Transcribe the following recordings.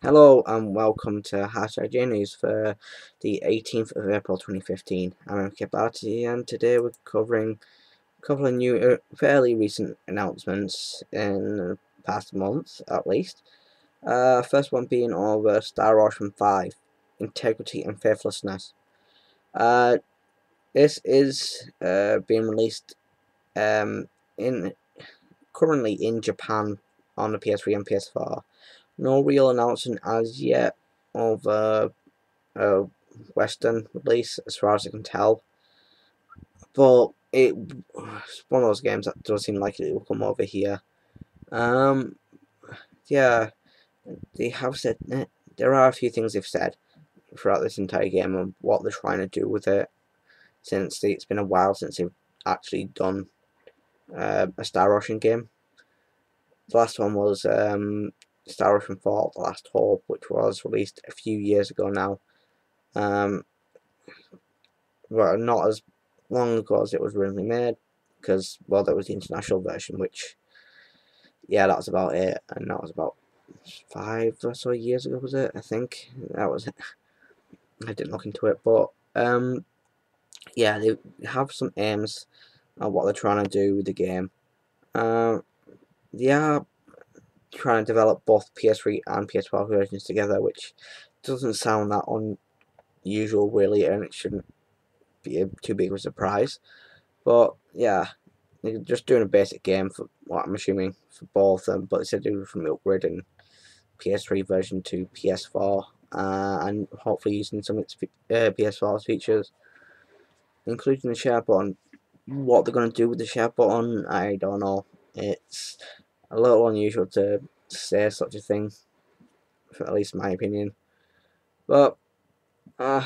Hello and welcome to Hashtag J News for the 18th of April 2015. I'm Kibati and today we're covering a couple of new, fairly recent announcements in the past month at least. First one being over Star Ocean 5, Integrity and Faithlessness. Uh, this is being released in currently in Japan on the PS3 and PS4. No real announcement as yet of a Western release, as far as I can tell. But it's one of those games that does seem like it will come over here. Um, yeah, they have said there are a few things they've said throughout this entire game and what they're trying to do with it. Since it's been a while since they've actually done a Star Ocean game. The last one was Star Ocean 4: The Last Hope, which was released a few years ago now. Um, well, not as long ago as it was originally made, because, well, there was the international version, which, yeah, that was about it, and that was about 5 or so years ago, was it? I think that was it. I didn't look into it, but yeah, they have some aims at what they're trying to do with the game. Um, they are trying to develop both PS3 and PS4 versions together, which doesn't sound that unusual, really, and it shouldn't be too big of a surprise. But yeah, they're just doing a basic game for what I'm assuming for both of them, but instead of from upgrading PS3 version to PS4, and hopefully using some of its PS4's features, including the share button. What they're going to do with the share button, I don't know. It's a little unusual to say such a thing, for at least my opinion. But uh,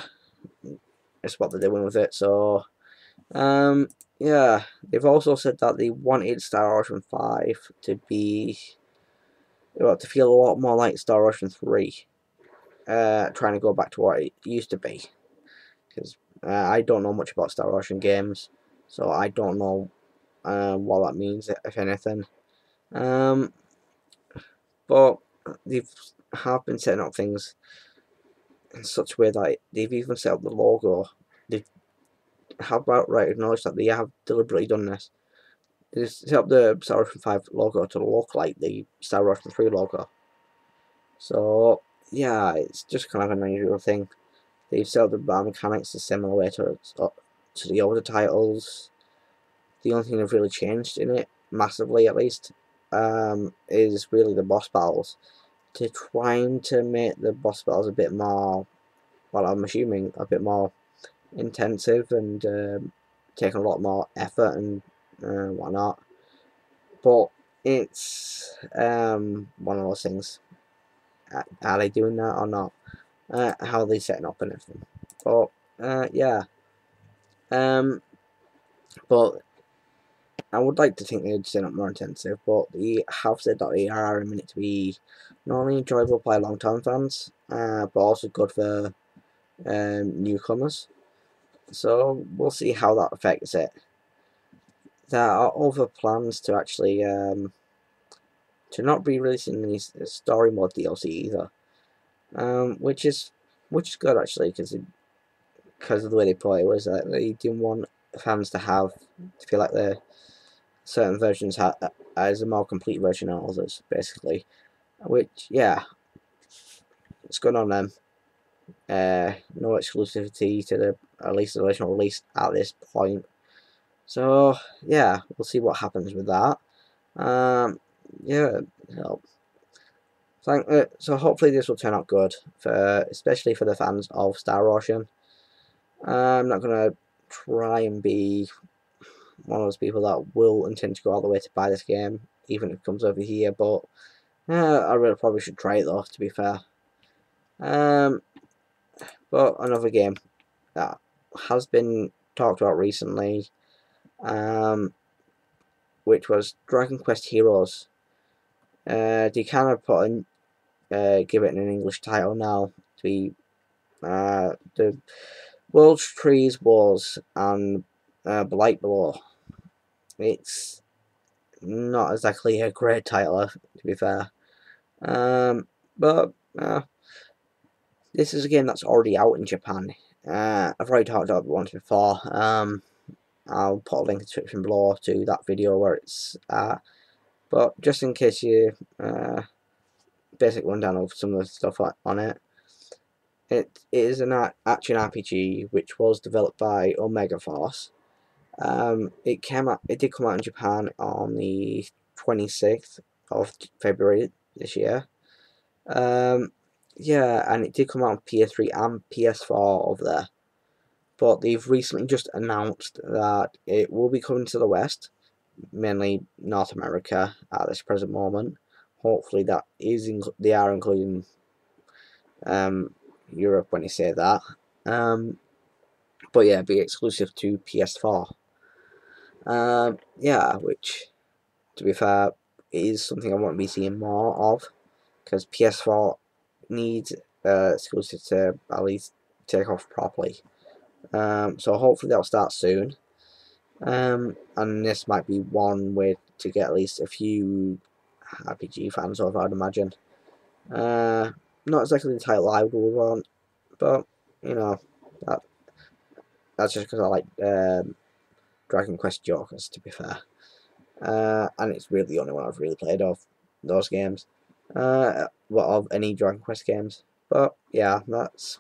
it's what they're doing with it. So yeah, they've also said that they wanted Star Ocean 5 to be, well, to feel a lot more like Star Ocean 3, trying to go back to what it used to be. Because I don't know much about Star Ocean games, so I don't know what that means, if anything. Um, but they have been setting up things in such a way that they've even set up the logo. They have outright acknowledged that they have deliberately done this. They set up the Star Ocean 5 logo to look like the Star Ocean 3 logo. So, yeah, it's just kind of an unusual thing. They've set up the battle mechanics a similar way to the older titles. The only thing they've really changed in it, massively at least, is really the boss battles. They're trying to make the boss battles a bit more, well, I'm assuming, a bit more intensive and taking a lot more effort and whatnot. But it's one of those things. Are they doing that or not? How are they setting up and everything? But yeah. Um, but I would like to think they'd set up more intensive, but they have said that they are aiming it to be not only enjoyable by long-term fans, but also good for newcomers. So we'll see how that affects it. There are other plans to actually to not be releasing any story mode DLC either, which is good actually, because of the way they put it was that they didn't want fans to feel like the certain versions as a more complete version than others, basically. Which, yeah, it's good on them. No exclusivity to the at least the original release at this point. So yeah, we'll see what happens with that. Um, yeah, so, so hopefully this will turn out good for, especially for the fans of Star Ocean. I'm not gonna try and be one of those people that will intend to go all the way to buy this game, even if it comes over here. But I really probably should try it though, to be fair. Um, but another game that has been talked about recently, um, which was Dragon Quest Heroes. They kind of give it an English title now to be the World Trees Wars and Blight Below. It's not exactly a great title, to be fair. But This is a game that's already out in Japan. I've already talked about it once before. I'll put a link in the description below to that video where it's at. But just in case you basic rundown of some of the stuff on it. It is an action RPG which was developed by Omega Force. It did come out in Japan on the 26th of February this year. Yeah, and it did come out on PS3 and PS4 over there. But they've recently just announced that it will be coming to the West, mainly North America at this present moment. Hopefully that is they are including Europe when you say that. But yeah, be exclusive to PS4. Yeah, which, to be fair, is something I want to be seeing more of, because PS4 needs exclusive to at least take off properly. So hopefully that'll start soon. And this might be one way to get at least a few RPG fans over, I'd imagine. Not exactly the title I would want, but you know, that's just because I like Dragon Quest Jokers, to be fair. And it's really the only one I've really played of those games. Of any Dragon Quest games. But yeah, that's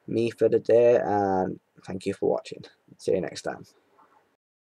me for the day, and thank you for watching. See you next time.